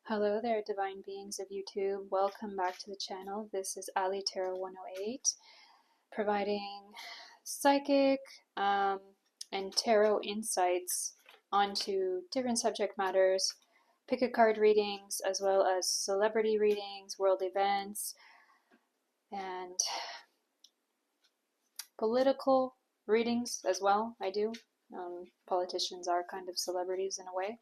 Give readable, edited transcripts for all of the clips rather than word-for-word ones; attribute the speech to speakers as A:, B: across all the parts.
A: Hello there, divine beings of YouTube. Welcome back to the channel. This is Allie Tarot 108, providing psychic and tarot insights onto different subject matters, pick a card readings, as well as celebrity readings, world events, and political readings as well. I do. Politicians are kind of celebrities in a way.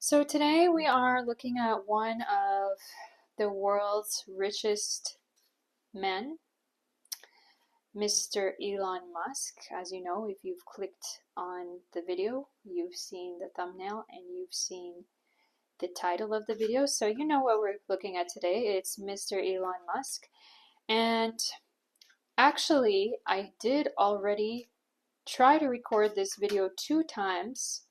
A: So today we are looking at one of the world's richest men, Mr. Elon Musk. As you know, if you've clicked on the video, you've seen the thumbnail and you've seen the title of the video. So you know what we're looking at today. It's Mr. Elon Musk. And actually, I did already try to record this video 2 times.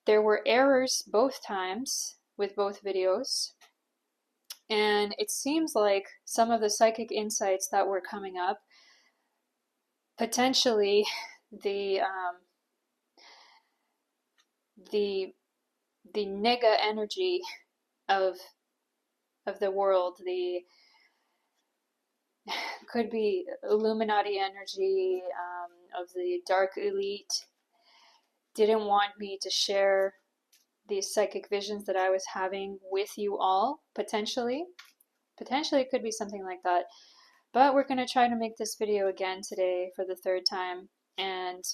A: There were errors both times with both videos, and it seems like some of the psychic insights that were coming up, potentially the nega energy of the world, could be Illuminati energy of the dark elite, didn't want me to share these psychic visions that I was having with you all, potentially. Potentially it could be something like that. But we're going to try to make this video again today for the 3rd time. And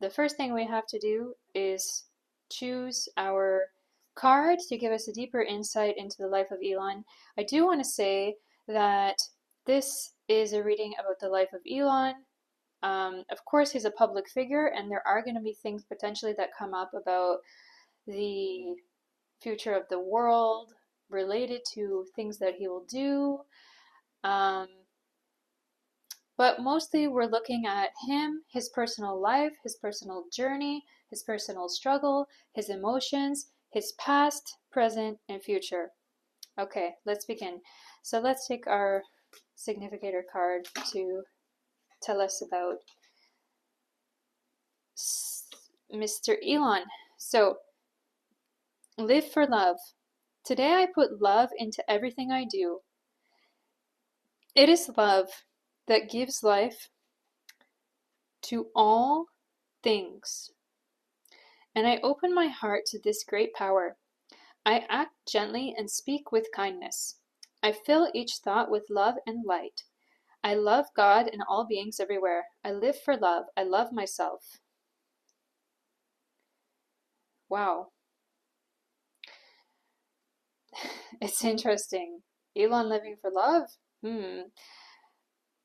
A: the first thing we have to do is choose our card to give us a deeper insight into the life of Elon. I do want to say that this is a reading about the life of Elon. Of course, he's a public figure, and there are going to be things potentially that come up about the future of the world related to things that he will do. But mostly we're looking at him, his personal life, his personal journey, his personal struggle, his emotions, his past, present, and future. Okay, let's begin. So let's take our significator card to tell us about Mr. Elon. So, live for love. Today I put love into everything I do. It is love that gives life to all things. And I open my heart to this great power. I act gently and speak with kindness. I fill each thought with love and light. I love God and all beings everywhere. I live for love. I love myself. Wow. It's interesting. Elon living for love?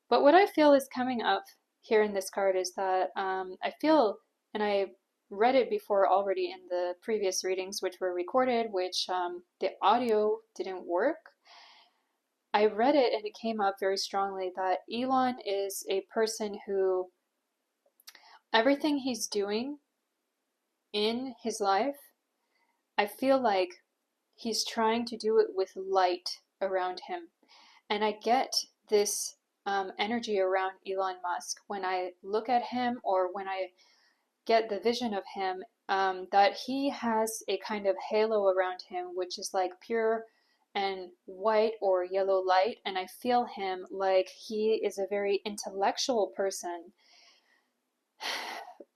A: But what I feel is coming up here in this card is that I feel, and I read it before already in the previous readings which were recorded, which the audio didn't work. I read it and it came up very strongly that Elon is a person who everything he's doing in his life, I feel like he's trying to do it with light around him. And I get this energy around Elon Musk when I look at him, or when I get the vision of him, that he has a kind of halo around him, which is like pure and white or yellow light. And I feel him like he is a very intellectual person,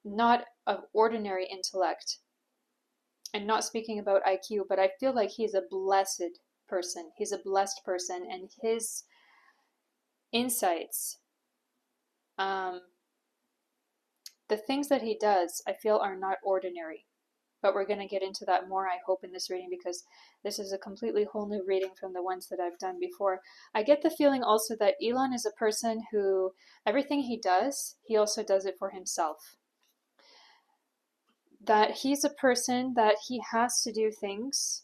A: not of ordinary intellect. I'm not speaking about IQ, but I feel like he's a blessed person. He's a blessed person, and his insights, the things that he does, I feel are not ordinary. But we're going to get into that more, I hope, in this reading, because this is a completely whole new reading from the ones that I've done before. I get the feeling also that Elon is a person who, everything he does, he also does it for himself. That he's a person that he has to do things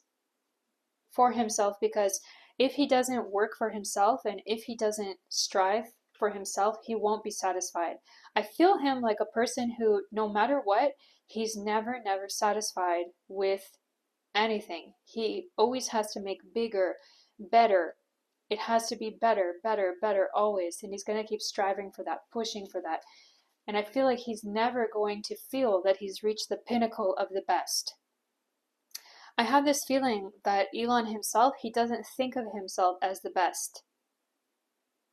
A: for himself, because if he doesn't work for himself and if he doesn't strive for himself, he won't be satisfied. I feel him like a person who, no matter what, he's never satisfied with anything. He always has to make bigger, better. It has to be better, better, better always. And he's going to keep striving for that, pushing for that. And I feel like he's never going to feel that he's reached the pinnacle of the best. I have this feeling that Elon himself, he doesn't think of himself as the best.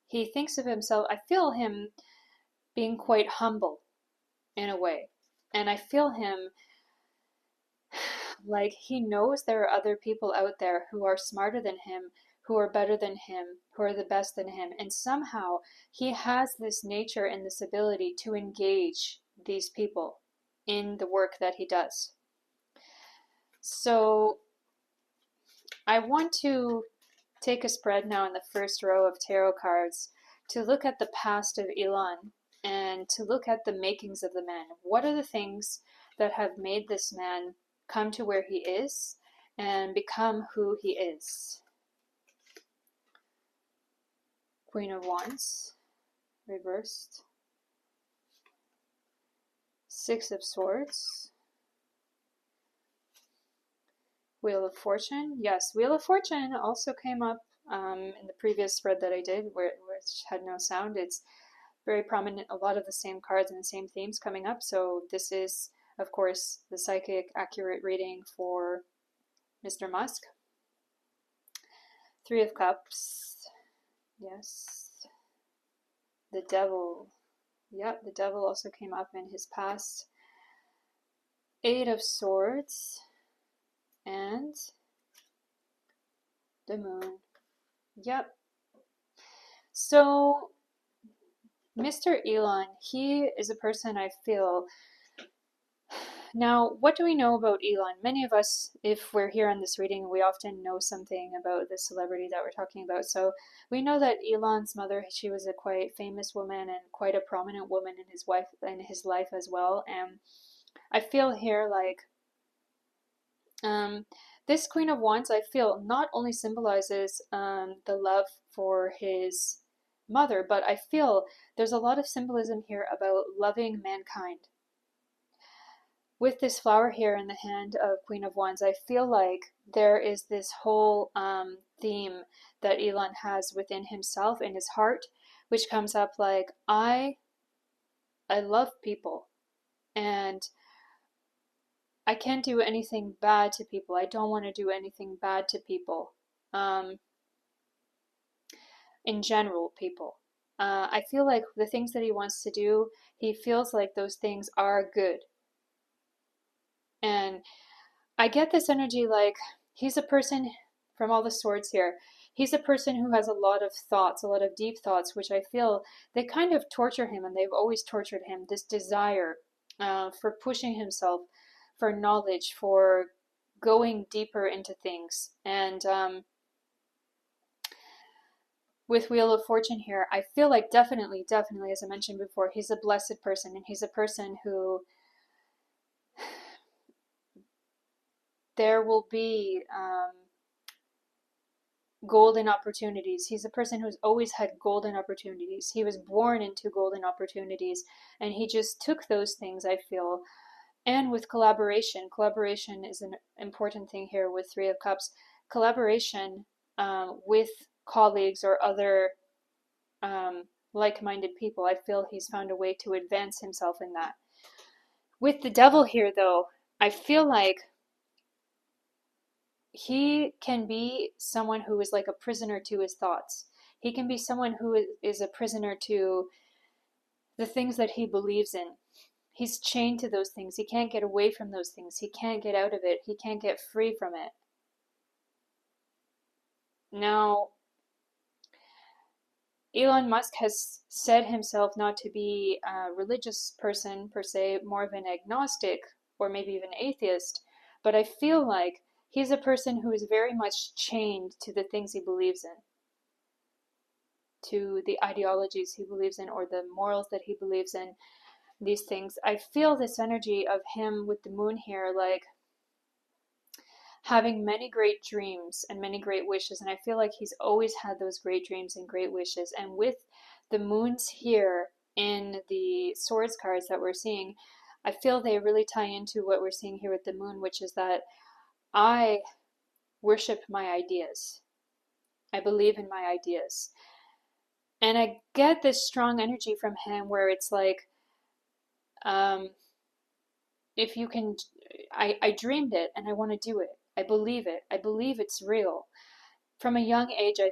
A: He thinks of himself, I feel him being quite humble in a way. And I feel him like he knows there are other people out there who are smarter than him, who are better than him, who are the best than him. And somehow he has this nature and this ability to engage these people in the work that he does. So I want to take a spread now in the first row of tarot cards to look at the past of Elon and to look at the makings of the man. What are the things that have made this man come to where he is and become who he is? Queen of Wands, reversed. Six of Swords. Wheel of Fortune. Yes, Wheel of Fortune also came up in the previous spread that I did, which had no sound. It's very prominent, a lot of the same cards and the same themes coming up. So this is, of course, the psychic accurate reading for Mr. Musk. Three of Cups. Yes. The Devil. Yep, the Devil also came up in his past. Eight of Swords. And the Moon. Yep. So Mr. Elon, he is a person I feel. Now, what do we know about Elon? Many of us, if we're here on this reading, we often know something about the celebrity that we're talking about. So we know that Elon's mother, she was a quite famous woman and quite a prominent woman in his life as well. And I feel here like this Queen of Wands, I feel, not only symbolizes the love for his mother, but I feel there's a lot of symbolism here about loving mankind. With this flower here in the hand of Queen of Wands, I feel like there is this whole theme that Elon has within himself, in his heart, which comes up like, I love people, and I can't do anything bad to people. I don't want to do anything bad to people. In general, people. I feel like the things that he wants to do, he feels like those things are good. And I get this energy like he's a person, from all the swords here, he's a person who has a lot of thoughts, a lot of deep thoughts, which I feel they kind of torture him, and they've always tortured him. This desire for pushing himself, for knowledge, for going deeper into things. And with Wheel of Fortune here, I feel like definitely, as I mentioned before, he's a blessed person, and he's a person who there will be golden opportunities. He's a person who's always had golden opportunities. He was born into golden opportunities, and he just took those things, I feel. And with collaboration is an important thing here with Three of Cups. Collaboration with colleagues or other like-minded people. I feel he's found a way to advance himself in that. With the Devil here, though, I feel like he can be someone who is like a prisoner to his thoughts. He can be someone who is a prisoner to the things that he believes in. He's chained to those things. He can't get away from those things. He can't get out of it. He can't get free from it. Now, Elon Musk has said himself not to be a religious person per se, more of an agnostic or maybe even atheist, but I feel like he's a person who is very much chained to the things he believes in, to the ideologies he believes in, or the morals that he believes in, these things. I feel this energy of him with the moon here, like having many great dreams and many great wishes, and I feel like he's always had those great dreams and great wishes. And with the moons here in the swords cards that we're seeing, I feel they really tie into what we're seeing here with the moon, which is that I worship my ideas. I believe in my ideas. And I get this strong energy from him where it's like, if you can I dreamed it and I want to do it. I believe it. I believe it's real. From a young age, I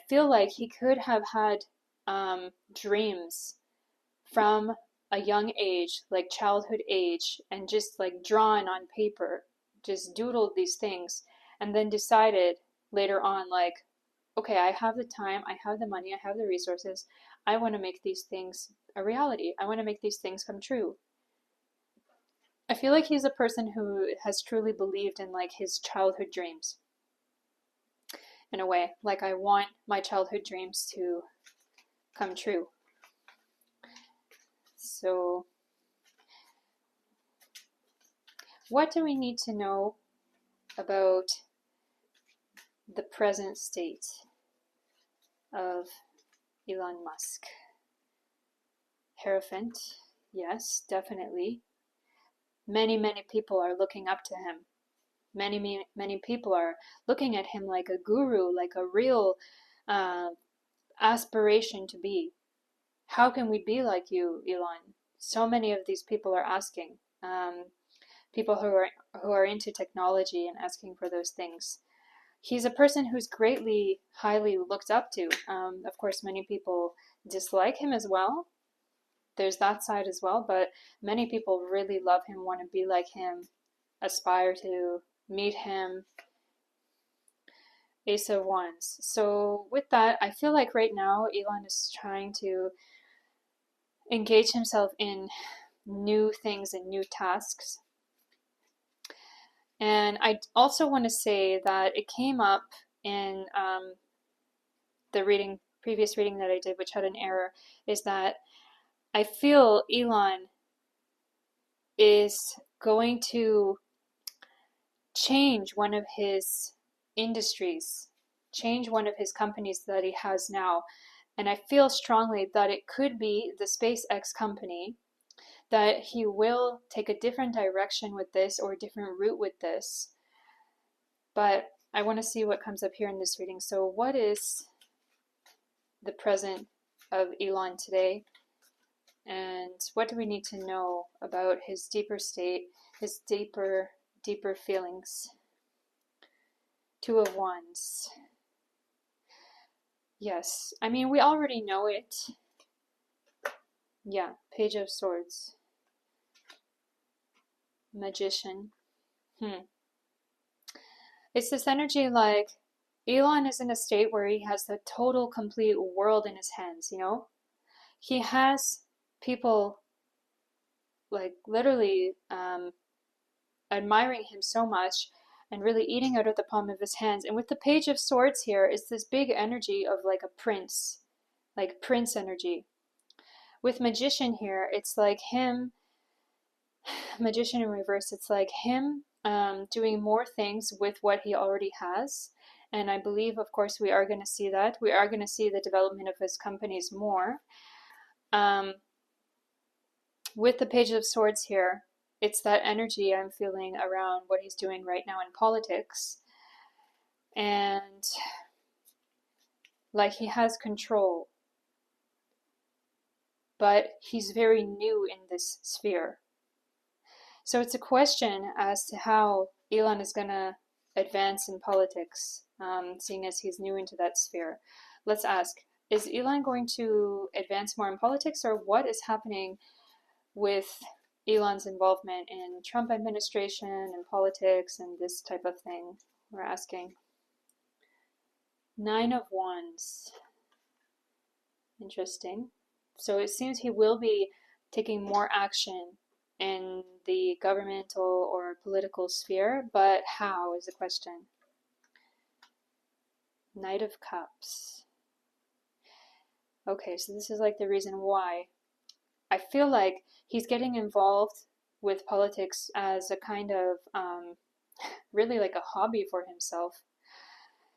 A: feel like he could have had dreams from a young age, like childhood age, and just like drawn on paper, just doodled these things, and then decided later on, like, okay, I have the time, I have the money, I have the resources. I want to make these things a reality. I want to make these things come true. I feel like he's a person who has truly believed in like his childhood dreams in a way. Like, I want my childhood dreams to come true. So, what do we need to know about the present state of Elon Musk? Hierophant, yes, definitely. Many people are looking up to him. Many people are looking at him like a guru, like a real aspiration to be. How can we be like you, Elon? So many of these people are asking. People who are into technology and asking for those things. He's a person who's greatly, highly looked up to. Of course, many people dislike him as well. There's that side as well, but many people really love him, want to be like him, aspire to meet him. Ace of Wands. So with that, I feel like right now Elon is trying to engage himself in new things and new tasks. And I also want to say that it came up in the previous reading that I did, which had an error, is that I feel Elon is going to change one of his industries, change one of his companies that he has now. And I feel strongly that it could be the SpaceX company, that he will take a different direction with this or a different route with this. But I want to see what comes up here in this reading. So what is the present of Elon today? And what do we need to know about his deeper state, his deeper feelings? Two of Wands. Yes, I mean, we already know it. Yeah, Page of Swords. Magician. It's this energy like Elon is in a state where he has the total, complete world in his hands, you know? He has people like literally admiring him so much and really eating out of the palm of his hands. And with the Page of Swords here, it's this big energy of like a prince, like prince energy. With Magician here, it's like him, Magician in reverse, it's like him doing more things with what he already has. And I believe, of course, we are going to see that. We are going to see the development of his companies more. With the Page of Swords here, it's that energy I'm feeling around what he's doing right now in politics. And like he has control, but he's very new in this sphere. So it's a question as to how Elon is going to advance in politics, seeing as he's new into that sphere. Let's ask, is Elon going to advance more in politics, or what is happening with Elon's involvement in Trump administration and politics and this type of thing? We're asking. Nine of Wands. Interesting. So it seems he will be taking more action in the governmental or political sphere, but how is the question. Knight of Cups. Okay, so this is like the reason why. I feel like he's getting involved with politics as a kind of, really like a hobby for himself.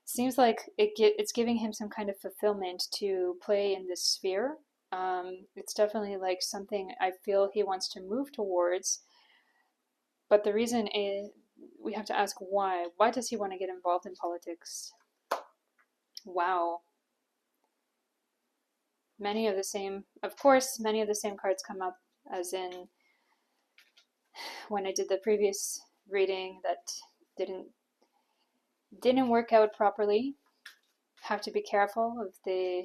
A: Seems like it's giving him some kind of fulfillment to play in this sphere. It's definitely like something I feel he wants to move towards. But the reason is, we have to ask why. Why does he want to get involved in politics? Wow. Many of the same, of course, many of the same cards come up, as in when I did the previous reading that didn't work out properly. Have to be careful of the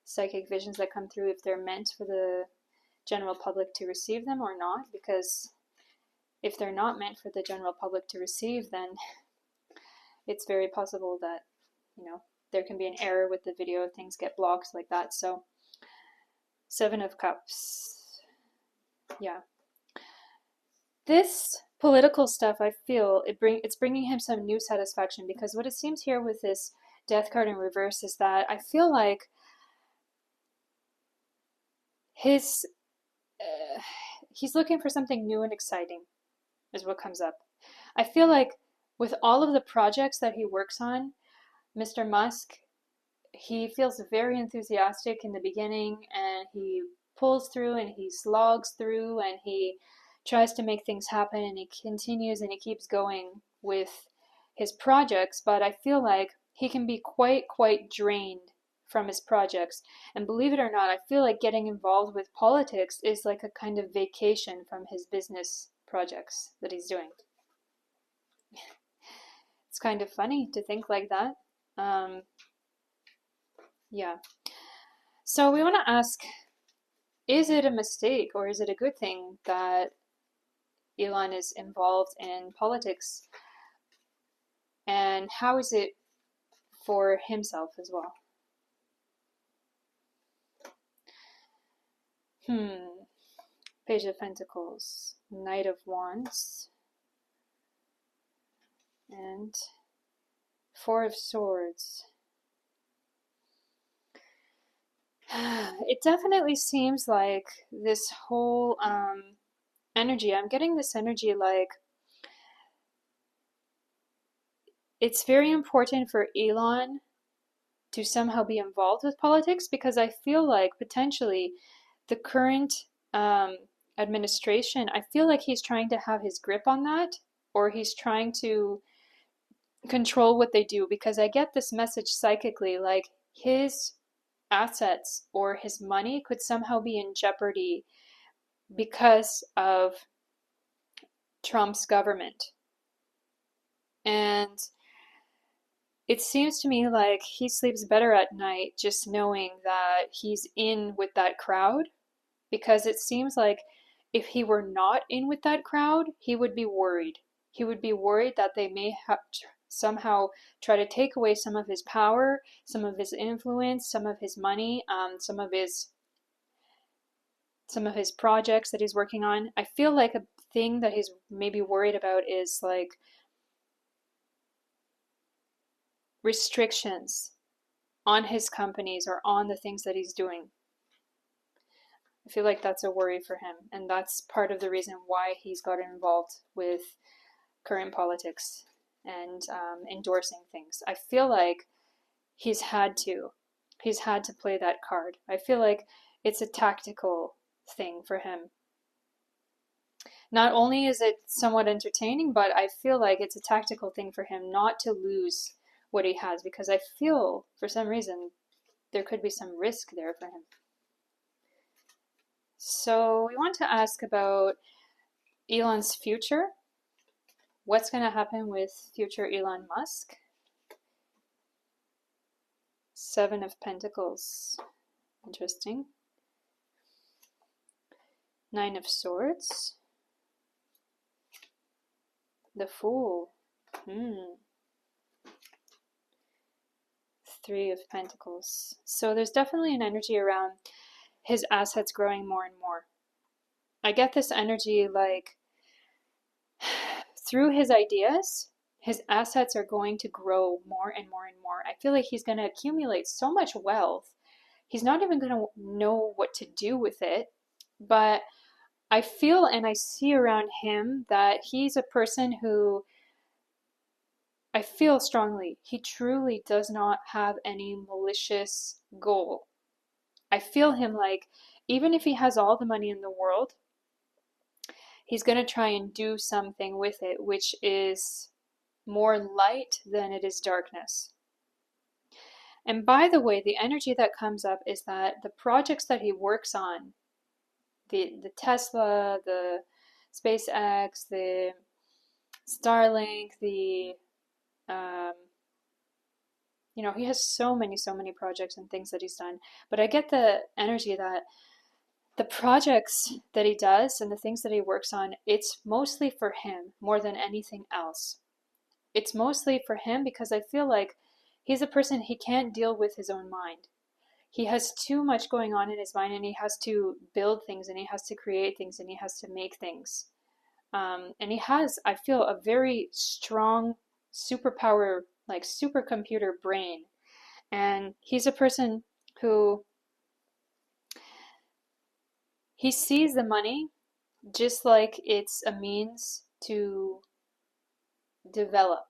A: psychic visions that come through, if they're meant for the general public to receive them or not, because if they're not meant for the general public to receive, then it's very possible that, you know, there can be an error with the video, things get blocked like that. So 7 of Cups. Yeah. This political stuff, I feel it's bringing him some new satisfaction, because what it seems here with this Death card in reverse is that I feel like he's looking for something new and exciting is what comes up. I feel like with all of the projects that he works on, Mr. Musk, he feels very enthusiastic in the beginning, and he pulls through and he slogs through and he tries to make things happen, and he continues and he keeps going with his projects, but I feel like he can be quite drained from his projects. And believe it or not, I feel like getting involved with politics is like a kind of vacation from his business projects that he's doing. It's kind of funny to think like that. Yeah. So we want to ask, is it a mistake or is it a good thing that Elon is involved in politics? And how is it for himself as well? Page of Pentacles, Knight of Wands, and 4 of Swords. It definitely seems like this whole energy, I'm getting this energy like it's very important for Elon to somehow be involved with politics, because I feel like potentially the current administration, I feel like he's trying to have his grip on that, or he's trying to control what they do, because I get this message psychically like his assets or his money could somehow be in jeopardy because of Trump's government. And it seems to me like he sleeps better at night just knowing that he's in with that crowd, because it seems like if he were not in with that crowd, he would be worried. He would be worried that they may have somehow try to take away some of his power, some of his influence, some of his money, some of his projects that he's working on. I feel like a thing that he's maybe worried about is like restrictions on his companies or on the things that he's doing. I feel like that's a worry for him, and that's part of the reason why he's gotten involved with current politics and endorsing things. I feel like he's had to play that card. I feel like it's a tactical thing for him. Not only is it somewhat entertaining, but I feel like it's a tactical thing for him not to lose what he has, because I feel for some reason there could be some risk there for him. So we want to ask about Elon's future. What's going to happen with future Elon Musk? 7 of Pentacles. Interesting. 9 of Swords. The Fool. 3 of Pentacles. So there's definitely an energy around his assets growing more and more. I get this energy like through his ideas, his assets are going to grow more and more and more. I feel like he's going to accumulate so much wealth. He's not even going to know what to do with it. But I feel and I see around him that he's a person who, I feel strongly, he truly does not have any malicious goal. I feel him like, even if he has all the money in the world, he's going to try and do something with it, which is more light than it is darkness. And by the way, the energy that comes up is that the projects that he works on, the Tesla, the SpaceX, the Starlink, the um, he has so many projects and things that he's done. But I get the energy that the projects that he does and the things that he works on, it's mostly for him more than anything else. It's mostly for him because I feel like he's a person, he can't deal with his own mind. He has too much going on in his mind, and he has to build things, and he has to create things, and he has to make things. And he has, I feel, a very strong superpower, like supercomputer brain. And he's a person who he sees the money just like it's a means to develop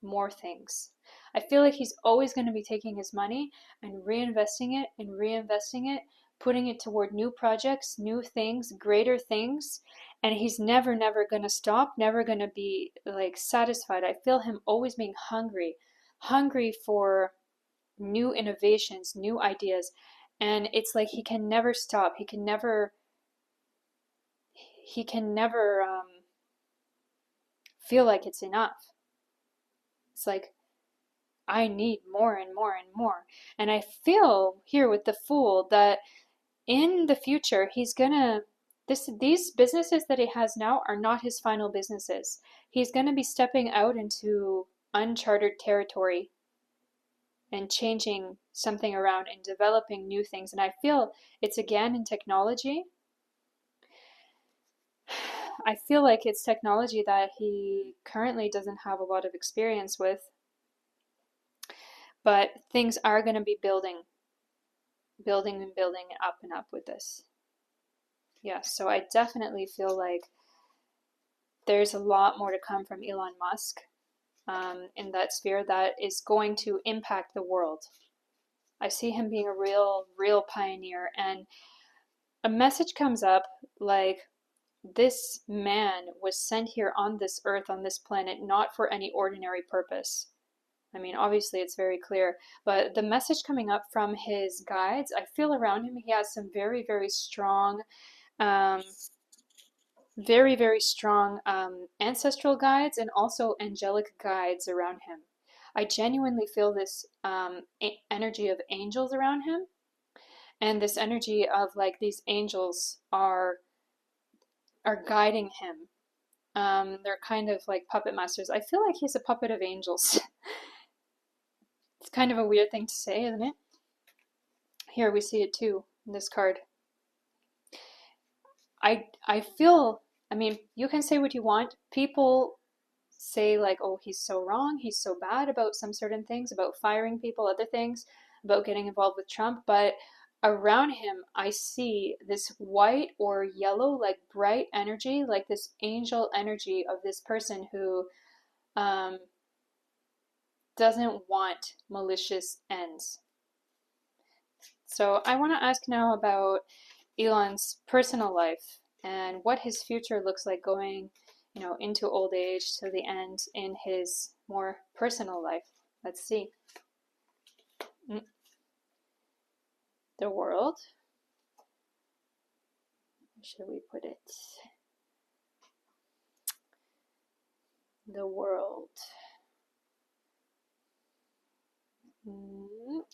A: more things. I feel like he's always going to be taking his money and reinvesting it, putting it toward new projects, new things, greater things, and he's never going to stop, never going to be like satisfied. I feel him always being hungry for new innovations, new ideas, and it's like he can never stop. He can never feel like it's enough. It's like I need more and more and more. And I feel here with the Fool that in the future he's gonna these businesses that he has now are not his final businesses. He's gonna be stepping out into uncharted territory and changing something around and developing new things. And I feel it's again in technology. I feel like it's technology that he currently doesn't have a lot of experience with, but things are going to be building and building up and up with this. Yeah, so I definitely feel like there's a lot more to come from Elon Musk in that sphere that is going to impact the world. I see him being a real pioneer, and a message comes up like this man was sent here on this earth, on this planet, not for any ordinary purpose. I mean, obviously it's very clear, but the message coming up from his guides, I feel around him, he has some very strong, um, very strong ancestral guides and also angelic guides around him. I genuinely feel this energy of angels around him, and this energy of like these angels are guiding him. They're kind of like puppet masters. I feel like he's a puppet of angels. It's kind of a weird thing to say, isn't it? Here we see it too in this card. I feel, I mean, you can say what you want. People say like, oh, he's so wrong, he's so bad about some certain things, about firing people, other things, about getting involved with Trump, but around him I see this white or yellow, like bright energy, like this angel energy of this person who doesn't want malicious ends. So I want to ask now about Elon's personal life and what his future looks like going, into old age to the end in his more personal life. Let's see. The world. Where should we put it? The world.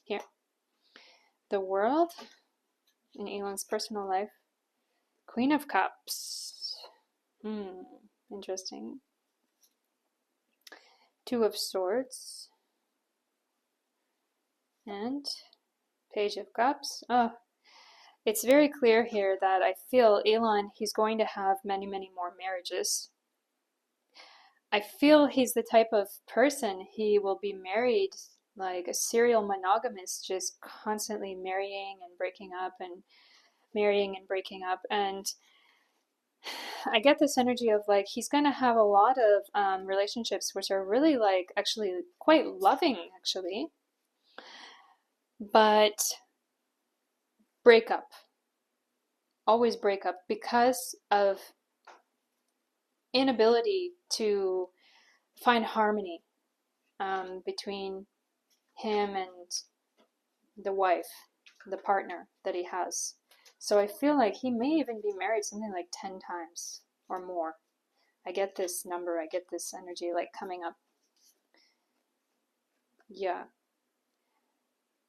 A: Here. The world in Elon's personal life. Queen of Cups. Interesting. Two of Swords. And Page of Cups. Oh, it's very clear here that I feel Elon, he's going to have many more marriages. I feel he's the type of person, he will be married like a serial monogamist, just constantly marrying and breaking up and marrying and breaking up. And I get this energy of like he's going to have a lot of relationships which are really like actually quite loving actually, but break up, always break up because of inability to find harmony between him and the wife, the partner that he has. So I feel like he may even be married something like 10 times. or more. I get this number, I get this energy like coming up. Yeah.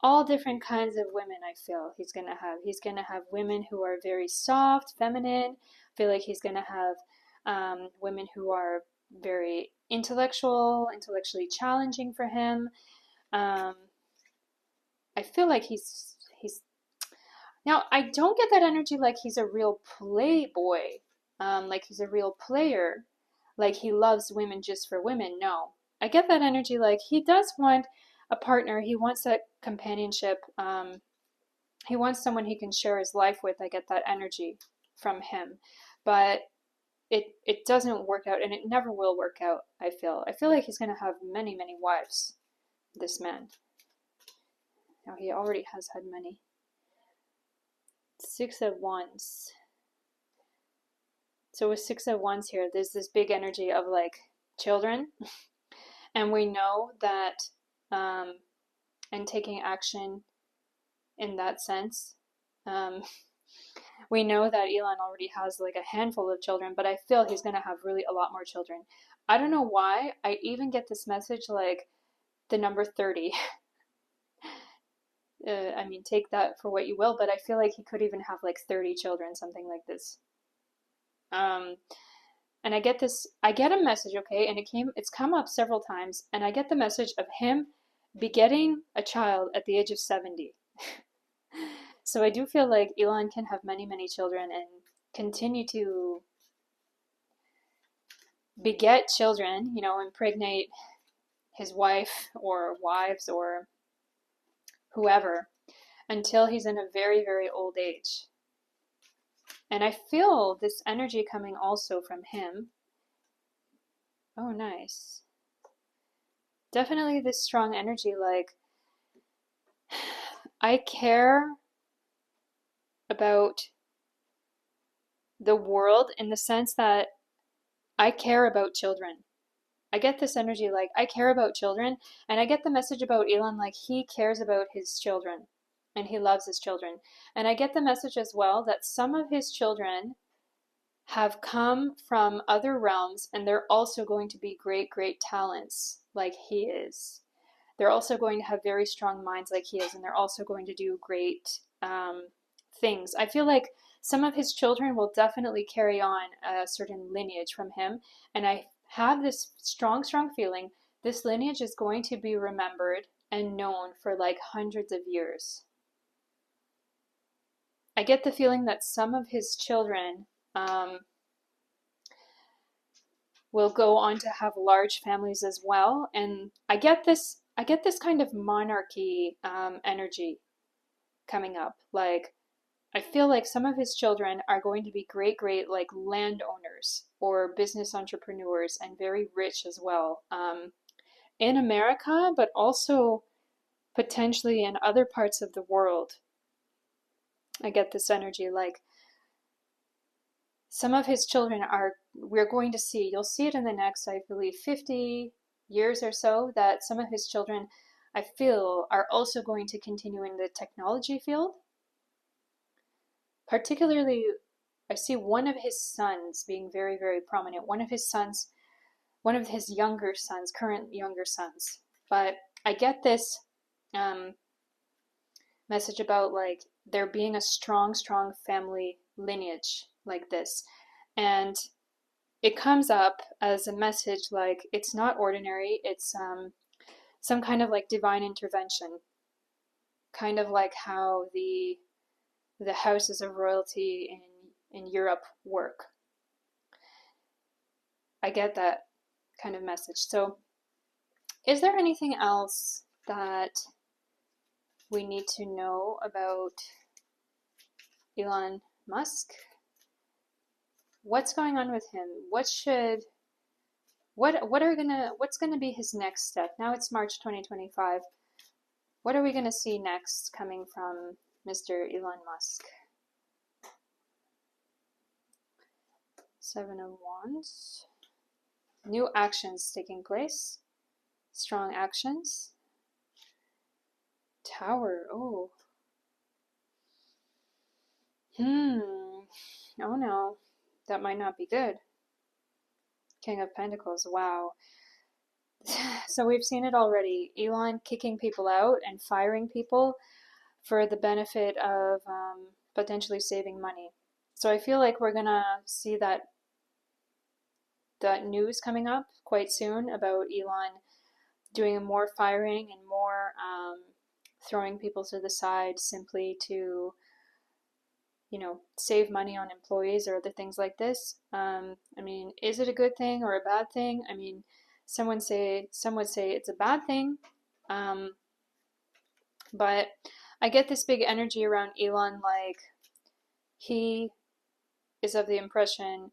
A: All different kinds of women I feel he's gonna have. He's gonna have women who are very soft, feminine. I feel like he's gonna have women who are very intellectual, intellectually challenging for him. Um, I feel like he's now I don't get that energy like he's a real playboy, like he's a real player, like he loves women just for women. No, I get that energy like he does want a partner. He wants that companionship. He wants someone he can share his life with. I get that energy from him, but it doesn't work out, and it never will work out. I feel like he's gonna have many wives. This man. Now he already has had many. Six of Wands. So with Six of Wands here, there's this big energy of like children, and we know that, and taking action in that sense. Um, we know that Elon already has like a handful of children, but I feel he's gonna have really a lot more children. I don't know why. I even get this message like the number 30. I mean, take that for what you will, but I feel like he could even have like 30 children, something like this. Um, and I get a message, okay, and it's come up several times, and I get the message of him begetting a child at the age of 70. So I do feel like Elon can have many children and continue to beget children, impregnate his wife or wives or whoever until he's in a very old age. And I feel this energy coming also from him. Oh, nice. Definitely this strong energy, like, I care about the world in the sense that I care about children. I get this energy like I care about children, and I get the message about Elon like he cares about his children and he loves his children. And I get the message as well that some of his children have come from other realms and they're also going to be great talents like he is. They're also going to have very strong minds like he is, and they're also going to do great things. I feel like some of his children will definitely carry on a certain lineage from him, and I have this strong feeling this lineage is going to be remembered and known for like hundreds of years. I get the feeling that some of his children will go on to have large families as well, and I get this kind of monarchy energy coming up. Like I feel like some of his children are going to be great like landowners or business entrepreneurs and very rich as well, in America, but also potentially in other parts of the world. I get this energy like some of his children we're going to see, you'll see it in the next, I believe, 50 years or so, that some of his children, I feel, are also going to continue in the technology field. Particularly, I see one of his sons being very prominent. One of his younger sons, current younger sons. But I get this message about like there being a strong family lineage like this. And it comes up as a message like it's not ordinary, it's some kind of like divine intervention, kind of like how the houses of royalty in Europe work. I get that kind of message. So is there anything else that we need to know about Elon Musk? What's going on with him? What's gonna be his next step? Now it's March 2025. What are we gonna see next coming from Mr. Elon Musk? Seven of Wands. New actions taking place. Strong actions. Tower. Oh. Oh no. That might not be good. King of Pentacles. Wow. So we've seen it already. Elon kicking people out and firing people for the benefit of potentially saving money. So I feel like we're gonna see that news coming up quite soon about Elon doing more firing and more throwing people to the side simply to, you know, save money on employees or other things like this. I mean, is it a good thing or a bad thing? I mean, some would say it's a bad thing, but I get this big energy around Elon, like he is of the impression,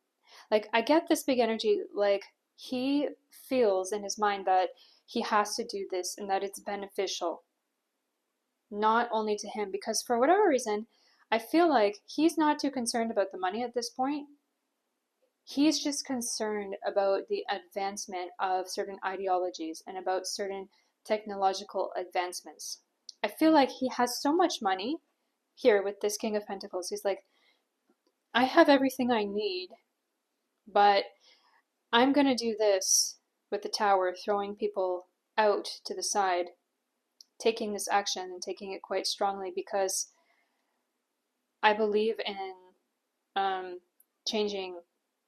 A: like I get this big energy, like he feels in his mind that he has to do this and that it's beneficial, not only to him, because for whatever reason, I feel like he's not too concerned about the money at this point. He's just concerned about the advancement of certain ideologies and about certain technological advancements. I feel like he has so much money here with this King of Pentacles. He's like, I have everything I need, but I'm going to do this with the tower, throwing people out to the side, taking this action and taking it quite strongly because I believe in changing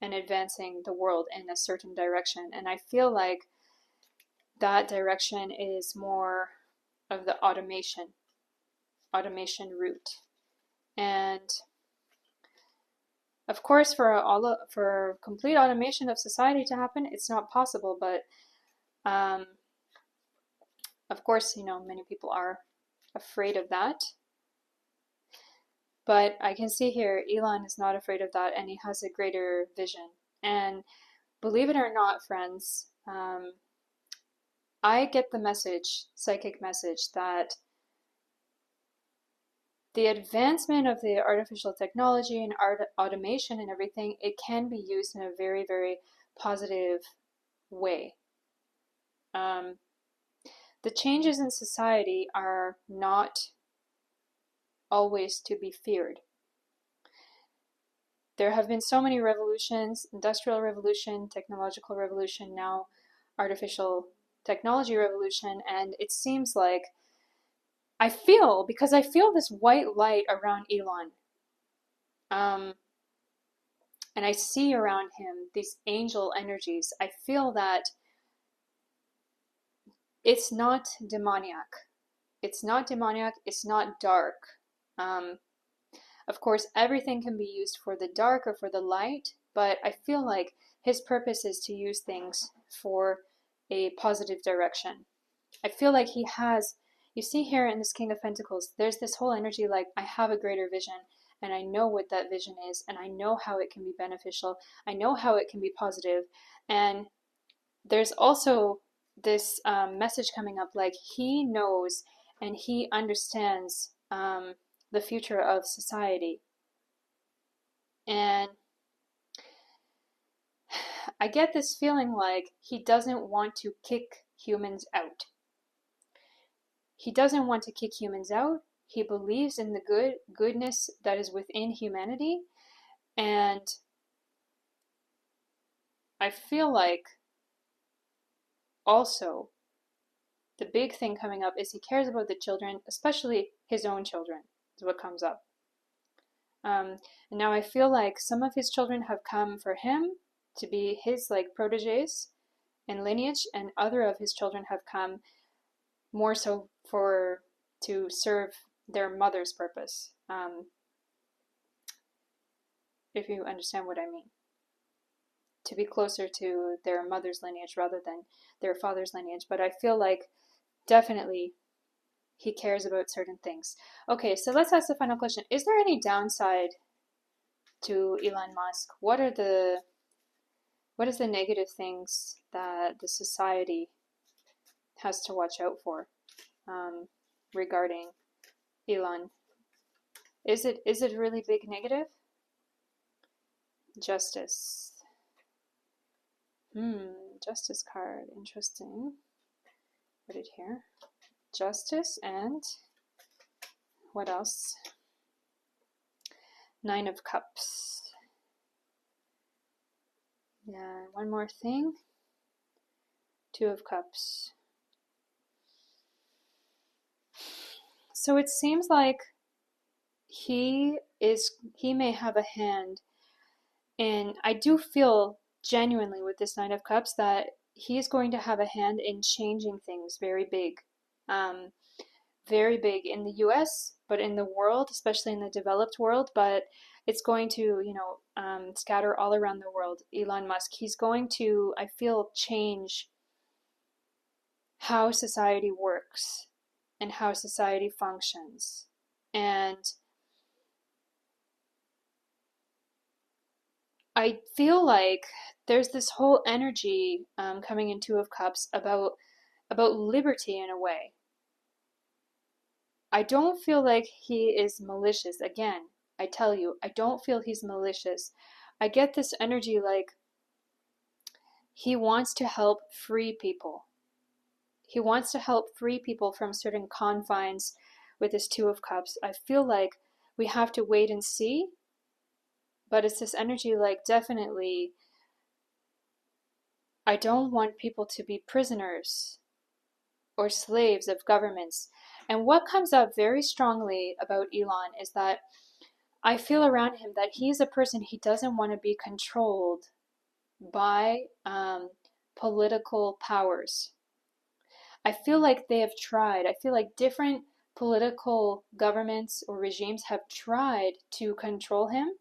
A: and advancing the world in a certain direction. And I feel like that direction is more of the automation route. And of course, for complete automation of society to happen, it's not possible. But of course, you know, many people are afraid of that. But I can see here, Elon is not afraid of that, and he has a greater vision. And believe it or not, friends, I get the message, psychic message, that the advancement of the artificial technology and automation and everything, it can be used in a very, very positive way. The changes in society are not always to be feared. There have been so many revolutions: industrial revolution, technological revolution, now artificial technology revolution, and it seems like because I feel this white light around Elon, and I see around him these angel energies. I feel that it's not demoniac. It's not demoniac, it's not dark. Of course, everything can be used for the dark or for the light, but I feel like his purpose is to use things for a positive direction. I feel like he has, you see here in this King of Pentacles, there's this whole energy like, I have a greater vision, and I know what that vision is, and I know how it can be beneficial. I know how it can be positive. And there's also this message coming up, like he knows and he understands the future of society. And I get this feeling like he doesn't want to kick humans out. He doesn't want to kick humans out. He believes in the goodness that is within humanity. And I feel like also the big thing coming up is he cares about the children, especially his own children, is what comes up. And now I feel like some of his children have come for him to be his like proteges and lineage, and other of his children have come more so to serve their mother's purpose. If you understand what I mean. To be closer to their mother's lineage rather than their father's lineage. But I feel like definitely he cares about certain things. Okay, so let's ask the final question. Is there any downside to Elon Musk? What is the negative things that the society has to watch out for regarding Elon? Is it a really big negative? Justice. Justice card. Interesting. Put it here. Justice, and what else? Nine of Cups. Yeah, one more thing. Two of Cups. So it seems like he may have a hand, and I do feel genuinely with this Nine of Cups that he is going to have a hand in changing things very big. Um, very big in the US, but in the world, especially in the developed world, but it's going to, scatter all around the world. Elon Musk, he's going to, I feel, change how society works and how society functions. And I feel like there's this whole energy coming in Two of Cups about liberty in a way. I don't feel like he is malicious. Again, I tell you, I don't feel he's malicious. I get this energy like he wants to help free people. He wants to help free people from certain confines with this Two of Cups. I feel like we have to wait and see, but it's this energy like definitely I don't want people to be prisoners or slaves of governments. And what comes up very strongly about Elon is that I feel around him that he's a person he doesn't want to be controlled by political powers. I feel like they have tried. I feel like different political governments or regimes have tried to control him,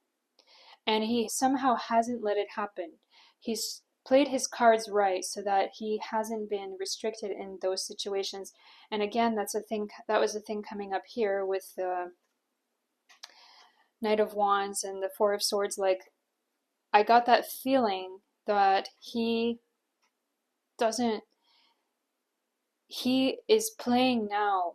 A: and he somehow hasn't let it happen. He's played his cards right so that he hasn't been restricted in those situations. And again, that's a thing. That was a thing coming up here with the Knight of Wands and the Four of Swords. Like, I got that feeling that he doesn't, he is playing now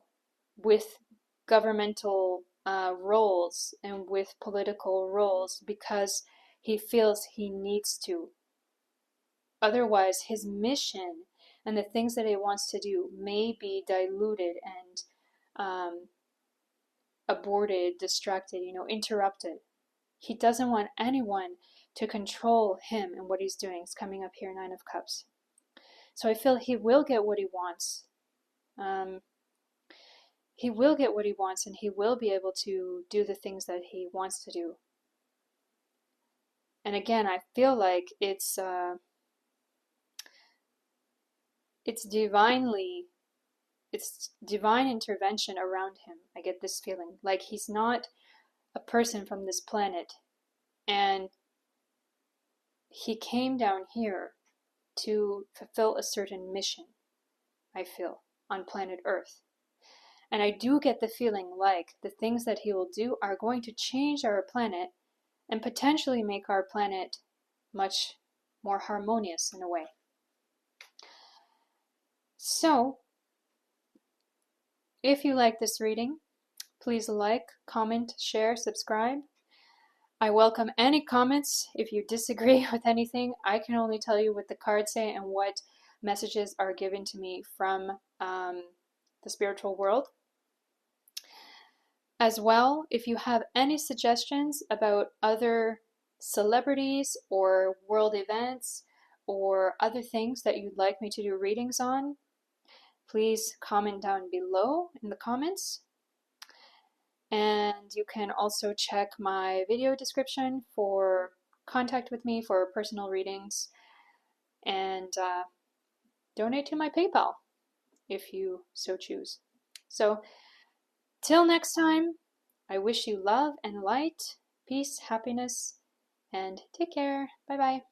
A: with governmental roles and with political roles because he feels he needs to. Otherwise, his mission and the things that he wants to do may be diluted and aborted, distracted, interrupted. He doesn't want anyone to control him and what he's doing. It's coming up here, Nine of Cups. So I feel he will get what he wants. Um, he will get what he wants, and he will be able to do the things that he wants to do. And again, I feel like it's divine intervention around him. I get this feeling like he's not a person from this planet, and he came down here to fulfill a certain mission, I feel, on planet Earth. And I do get the feeling like the things that he will do are going to change our planet and potentially make our planet much more harmonious in a way. So, if you like this reading, please like, comment, share, subscribe. I welcome any comments. If you disagree with anything, I can only tell you what the cards say and what messages are given to me from the spiritual world. As well, if you have any suggestions about other celebrities or world events or other things that you'd like me to do readings on, please comment down below in the comments. And you can also check my video description for contact with me for personal readings, and donate to my PayPal if you so choose. So, till next time, I wish you love and light, peace, happiness, and take care. Bye bye.